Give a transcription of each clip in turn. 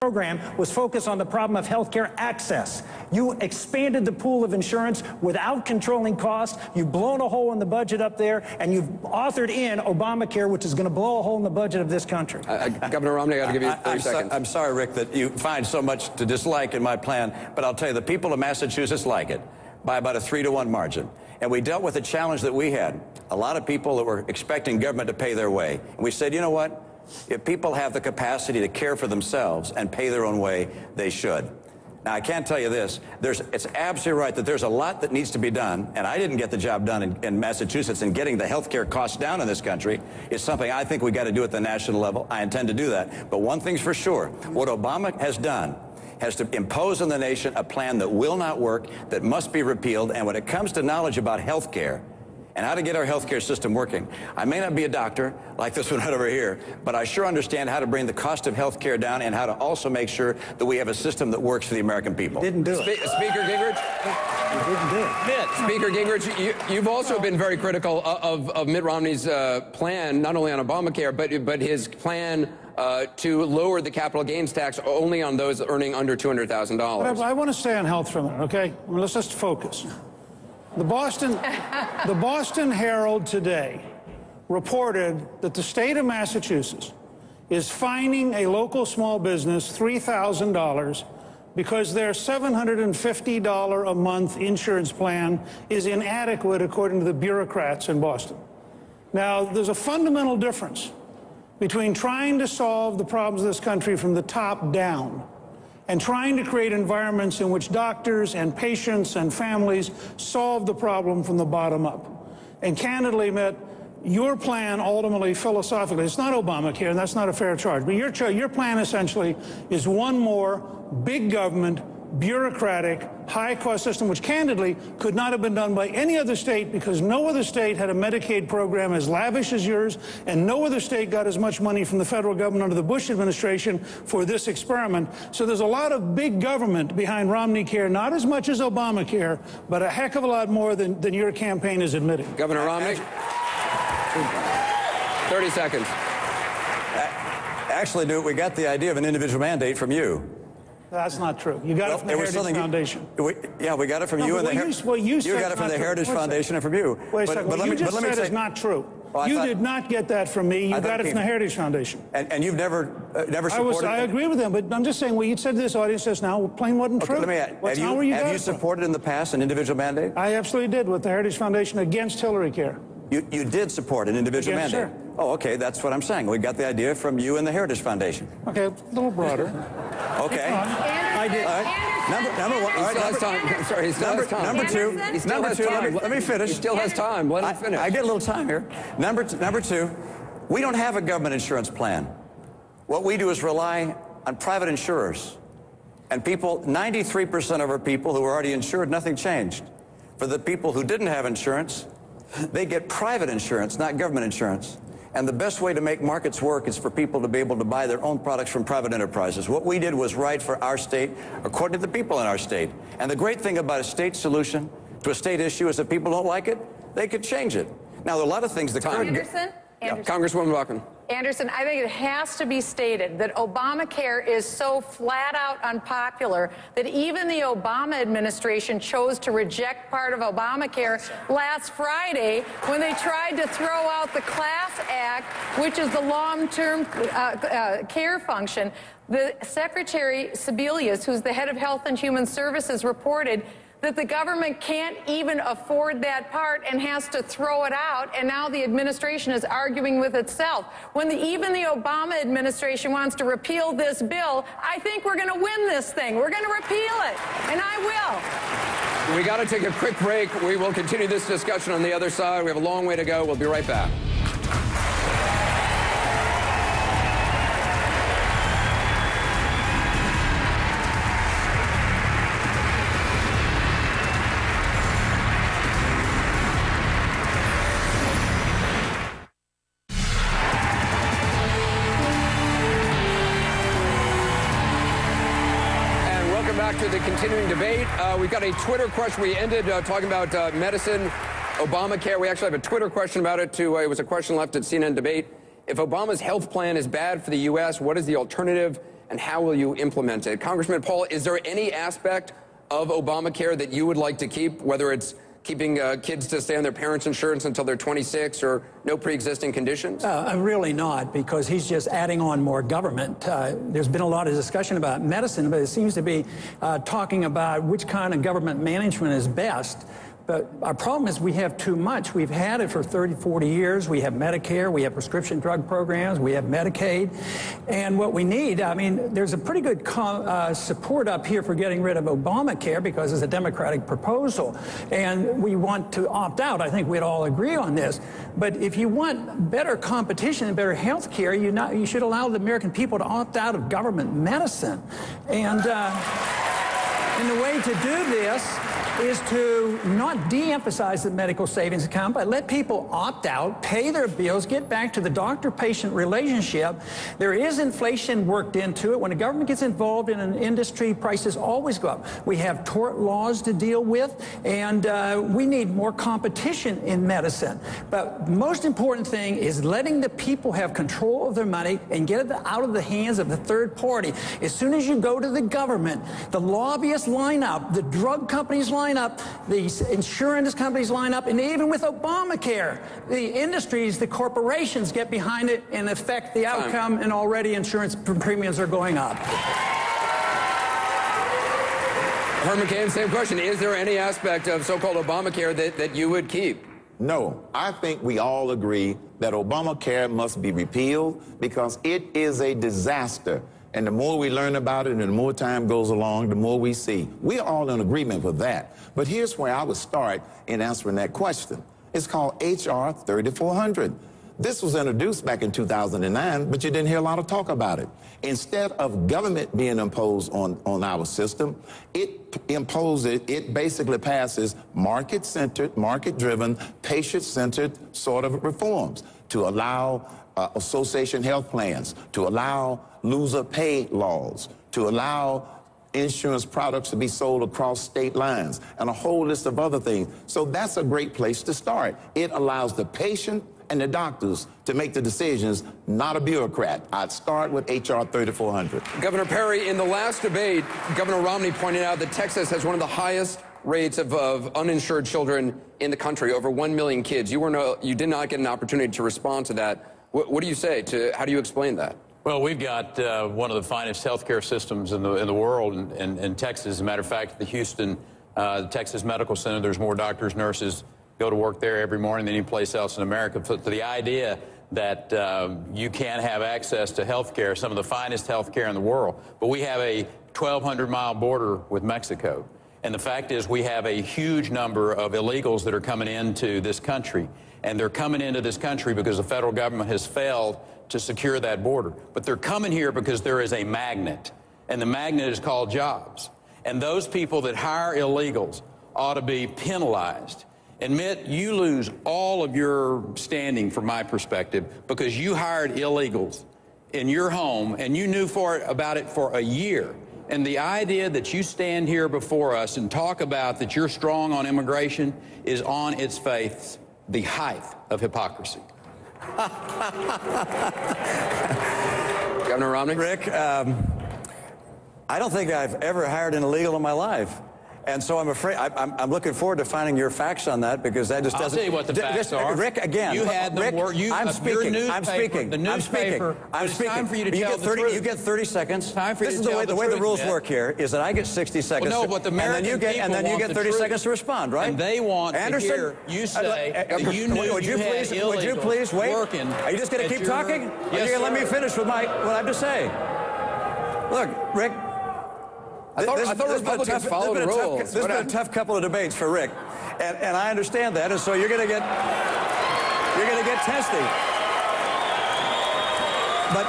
program was focused on the problem of health care access. You expanded the pool of insurance without controlling costs. You've blown a hole in the budget up there, and you've authored in Obamacare, which is going to blow a hole in the budget of this country. Governor Romney, I got to give you 30 seconds. I'm sorry, Rick, that you find so much to dislike in my plan, but I'll tell you, the people of Massachusetts like it by about a 3-to-1 margin. And we dealt with a challenge that we had. A lot of people that were expecting government to pay their way. And we said, you know what? If people have the capacity to care for themselves and pay their own way, they should. Now, I can't tell you this. It's absolutely right that there's a lot that needs to be done, and I didn't get the job done in Massachusetts, and getting the health care costs down in this country is something I think we got to do at the national level. I intend to do that. But one thing's for sure, what Obama has done has to impose on the nation a plan that will not work, that must be repealed, and when it comes to knowledge about health care, and how to get our healthcare system working. I may not be a doctor like this one right over here, but I sure understand how to bring the cost of healthcare down and how to also make sure that we have a system that works for the American people. You didn't do it. Speaker Gingrich? You didn't do it. Speaker Gingrich, you've also been very critical of Mitt Romney's plan, not only on Obamacare, but his plan to lower the capital gains tax only on those earning under $200,000. I want to stay on health for a minute, okay? Let's just focus. The Boston Herald today reported that the state of Massachusetts is fining a local small business $3,000 because their $750 a month insurance plan is inadequate, according to the bureaucrats in Boston. Now, there's a fundamental difference between trying to solve the problems of this country from the top down and trying to create environments in which doctors and patients and families solve the problem from the bottom up. And candidly, Mitt, your plan ultimately, philosophically, it's not Obamacare, and that's not a fair charge, but your plan essentially is one more big government, bureaucratic, high-cost system, which candidly could not have been done by any other state because no other state had a Medicaid program as lavish as yours, and no other state got as much money from the federal government under the Bush administration for this experiment. So there's a lot of big government behind Romney Care, not as much as Obamacare, but a heck of a lot more than your campaign is admitting. Governor Romney? 30 seconds. Actually, Newt, we got the idea of an individual mandate from you. That's not true. You got it from the Heritage Foundation. We got it from you and the Heritage. You got it from the Heritage Foundation and from you. Wait a second. What you just said is not true. You did not get that from me. You got it from the Heritage Foundation. And you've never supported. I agree with them, but I'm just saying what you said to this audience just now plain wasn't true. Let me ask, have you supported in the past an individual mandate? I absolutely did with the Heritage Foundation against Hillary Care. You did support an individual mandate? Sure. Oh, okay, that's what I'm saying. We got the idea from you and the Heritage Foundation. Okay, a little broader. Okay. I did. All right. Number one. He still has time. I'm sorry, he still has time. Number two. Let me finish. He still has time. Let him finish. I get a little time here. Number two, we don't have a government insurance plan. What we do is rely on private insurers. And people, 93% of our people who are already insured, nothing changed. For the people who didn't have insurance, they get private insurance, not government insurance. And the best way to make markets work is for people to be able to buy their own products from private enterprises. What we did was right for our state, according to the people in our state. And the great thing about a state solution to a state issue is if people don't like it, they could change it. Now, there are a lot of things that Anderson? Congresswoman Buchan. Anderson, I think it has to be stated that Obamacare is so flat out unpopular that even the Obama administration chose to reject part of Obamacare last Friday when they tried to throw out the Class Act, which is the long-term care function. The Secretary Sebelius, who's the head of Health and Human Services, reported that the government can't even afford that part and has to throw it out, and now the administration is arguing with itself. When even the Obama administration wants to repeal this bill, I think we're going to win this thing. We're going to repeal it, and I will. We got to take a quick break. We will continue this discussion on the other side. We have a long way to go. We'll be right back. To the continuing debate. We've got a Twitter question. We ended talking about medicine, Obamacare. We actually have a Twitter question about it, too. It was a question left at CNN Debate. If Obama's health plan is bad for the U.S., what is the alternative? and how will you implement it? Congressman Paul, is there any aspect of Obamacare that you would like to keep, whether it's keeping kids to stay on their parents' insurance until they're 26 or no pre-existing conditions? Really not, because he's just adding on more government. There's been a lot of discussion about medicine, but it seems to be talking about which kind of government management is best. But our problem is we have too much. We've had it for 30, 40 years. We have Medicare, we have prescription drug programs, we have Medicaid. And what we need, I mean, there's a pretty good support up here for getting rid of Obamacare because it's a Democratic proposal. And we want to opt out. I think we'd all agree on this. But if you want better competition and better health care, you should allow the American people to opt out of government medicine. And the way to do this is to not de-emphasize the medical savings account, but let people opt out, pay their bills, get back to the doctor-patient relationship. There is inflation worked into it. When the government gets involved in an industry, prices always go up. We have tort laws to deal with, and we need more competition in medicine. But the most important thing is letting the people have control of their money and get it out of the hands of the third party. As soon as you go to the government, the lobbyists line up, the drug companies line up, the insurance companies line up, and even with Obamacare, the industries, the corporations get behind it and affect the outcome, and already insurance premiums are going up. Herman Cain, same question. Is there any aspect of so-called Obamacare that you would keep? No, I think we all agree that Obamacare must be repealed because it is a disaster. And the more we learn about it and the more time goes along, the more we see. We're all in agreement with that. But here's where I would start in answering that question. It's called H.R. 3400. This was introduced back in 2009, but you didn't hear a lot of talk about it. Instead of government being imposed on our system, it basically passes market-centered, market-driven, patient-centered sort of reforms to allow association health plans, to allow loser pay laws, to allow insurance products to be sold across state lines, and a whole list of other things. So that's a great place to start. It allows the patient and the doctors to make the decisions, not a bureaucrat. I'd start with H.R. 3400. Governor Perry, in the last debate, Governor Romney pointed out that Texas has one of the highest rates of uninsured children in the country, over 1 million kids. You did not get an opportunity to respond to that. What do you say how do you explain that? Well, we've got one of the finest healthcare systems in the world in Texas. As a matter of fact, the Houston, Texas Medical Center, there's more doctors, nurses go to work there every morning than any place else in America. So the idea that you can't have access to healthcare, some of the finest healthcare in the world, but we have a 1,200-mile border with Mexico. And the fact is we have a huge number of illegals that are coming into this country. And they're coming into this country because the federal government has failed to secure that border. But they're coming here because there is a magnet, and the magnet is called jobs. And those people that hire illegals ought to be penalized. Admit you lose all of your standing from my perspective because you hired illegals in your home and you knew about it for a year. And the idea that you stand here before us and talk about that you're strong on immigration is on its face the height of hypocrisy. Governor Romney? Rick, I don't think I've ever hired an illegal in my life. And so I'm afraid, I'm looking forward to finding your facts on that because that just doesn't... I'll tell you what the facts are. Rick, again, you had them, Rick, I'm speaking. The newspaper, I'm speaking. Time for you to tell the truth. You get 30 seconds. Time for you this to is tell the way the rules Matt. work here is that I get 60 seconds. Well, no, but the American and then you get 30 seconds to respond, right? And they want Anderson, to hear you say that you knew would you please wait? Working. Are you just going to keep talking? Or are you going to let me finish with what I have to say? Look, Rick. I thought Republicans followed the rules. This has been a tough couple of debates for Rick, and I understand that, and so you're going to get testy. But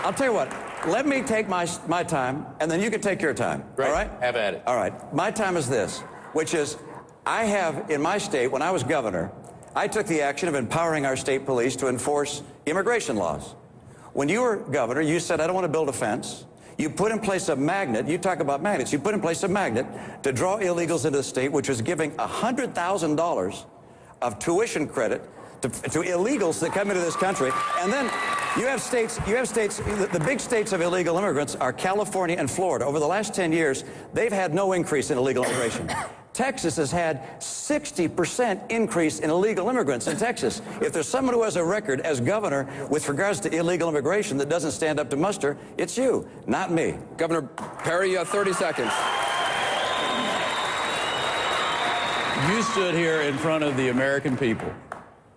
I'll tell you what. Let me take my time, and then you can take your time. Right. All right? Have at it. All right. My time is this, which is I have in my state when I was governor, I took the action of empowering our state police to enforce immigration laws. When you were governor, you said I don't want to build a fence. You put in place a magnet. You talk about magnets. You put in place a magnet to draw illegals into the state, which was giving $100,000 of tuition credit to illegals that come into this country. And then You have states, the big states of illegal immigrants are California and Florida. Over the last 10 years, they've had no increase in illegal immigration. Texas has had 60% increase in illegal immigrants in Texas. If there's someone who has a record as governor with regards to illegal immigration that doesn't stand up to muster, it's you, not me. Governor Perry, you have 30 seconds. You stood here in front of the American people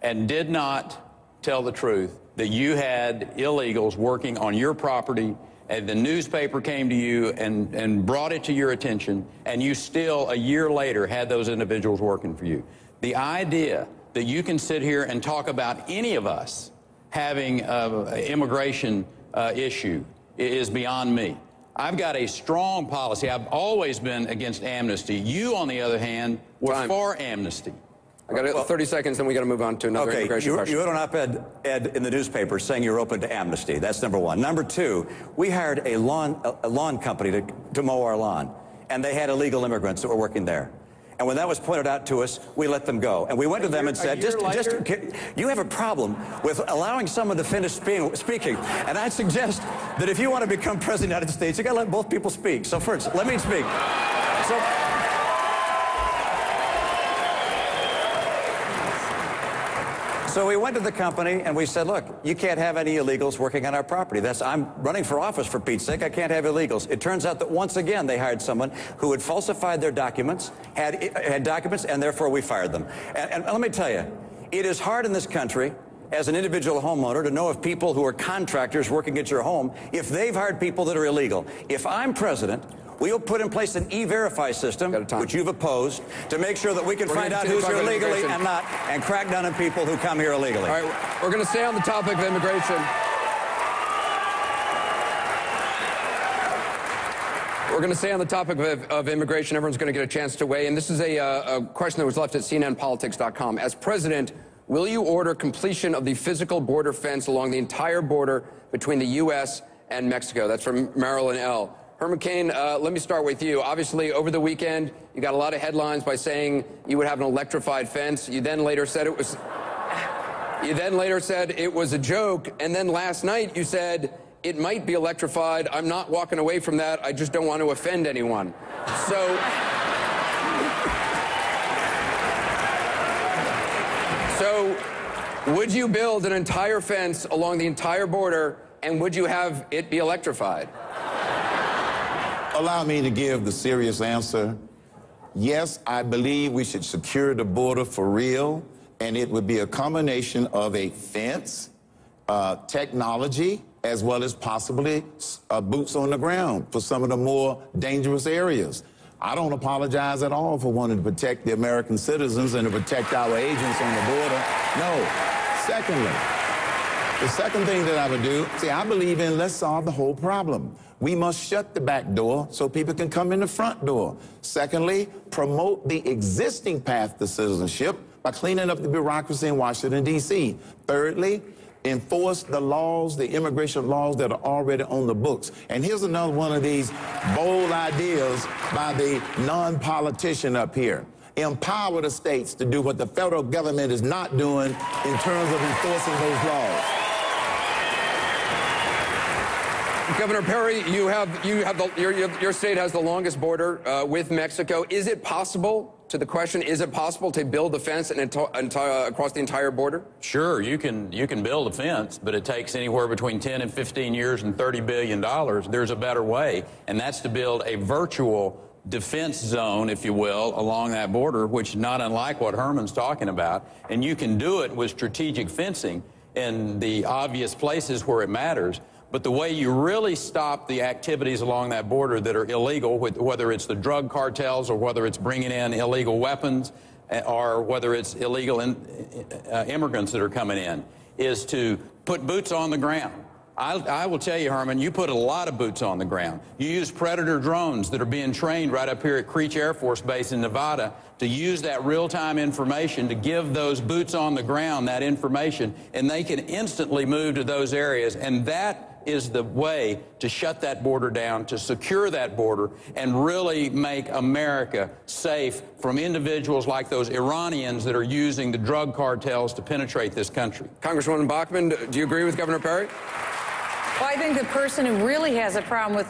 and did not tell the truth that you had illegals working on your property, and the newspaper came to you and brought it to your attention, and you still, a year later, had those individuals working for you. The idea that you can sit here and talk about any of us having an immigration issue is beyond me. I've got a strong policy. I've always been against amnesty. You, on the other hand, were for amnesty. I got 30 seconds, then we got to move on to another immigration question. You wrote an op-ed in the newspaper saying you're open to amnesty. That's number one. Number two, we hired a lawn company to mow our lawn, and they had illegal immigrants that were working there. And when that was pointed out to us, we let them go. And we went to them and said, you have a problem with allowing someone to finish speaking. And I suggest that if you want to become president of the United States, you got to let both people speak. So first, let me speak. So we went to the company and we said, look, you can't have any illegals working on our property. I'm running for office, for Pete's sake. I can't have illegals. It turns out that once again they hired someone who had falsified their documents, had documents, and therefore we fired them. And let me tell you, it is hard in this country as an individual homeowner to know if people who are contractors working at your home, if they've hired people that are illegal. If I'm president, we will put in place an E-Verify system, which you've opposed, to make sure that we can find out who's here illegally and not, and crack down on people who come here illegally. All right, we're going to stay on the topic of immigration. We're going to stay on the topic of immigration. Everyone's going to get a chance to weigh in. This is a question that was left at CNNPolitics.com. As president, will you order completion of the physical border fence along the entire border between the U.S. and Mexico? That's from Marilyn L. Herman Cain, let me start with you. Obviously, over the weekend, you got a lot of headlines by saying you would have an electrified fence. You then later said it was... You then later said it was a joke, and then last night you said it might be electrified. I'm not walking away from that. I just don't want to offend anyone. So would you build an entire fence along the entire border, and would you have it be electrified? Allow me to give the serious answer. Yes, I believe we should secure the border for real, and it would be a combination of a fence, technology, as well as possibly boots on the ground for some of the more dangerous areas. I don't apologize at all for wanting to protect the American citizens and to protect our agents on the border. No. Secondly, the second thing that I would do, I believe in let's solve the whole problem. We must shut the back door so people can come in the front door. Secondly, promote the existing path to citizenship by cleaning up the bureaucracy in Washington, D.C. Thirdly, enforce the laws, the immigration laws that are already on the books. And here's another one of these bold ideas by the non-politician up here. Empower the states to do what the federal government is not doing in terms of enforcing those laws. Governor Perry, your state has the longest border with Mexico. Is it possible, to the question, is it possible to build a fence across the entire border? Sure, you can build a fence, but it takes anywhere between 10 and 15 years and $30 billion. There's a better way, and that's to build a virtual defense zone, if you will, along that border, which is not unlike what Herman's talking about. And you can do it with strategic fencing in the obvious places where it matters. But the way you really stop the activities along that border that are illegal, whether it's the drug cartels or whether it's bringing in illegal weapons or whether it's illegal immigrants that are coming in, is to put boots on the ground. I will tell you, Herman, you put a lot of boots on the ground. You use Predator drones that are being trained right up here at Creech Air Force Base in Nevada to use that real-time information to give those boots on the ground that information, and they can instantly move to those areas, and that is the way to shut that border down, to secure that border, and really make America safe from individuals like those Iranians that are using the drug cartels to penetrate this country. Congresswoman Bachmann, do you agree with Governor Perry? Well, I think the person who really has a problem with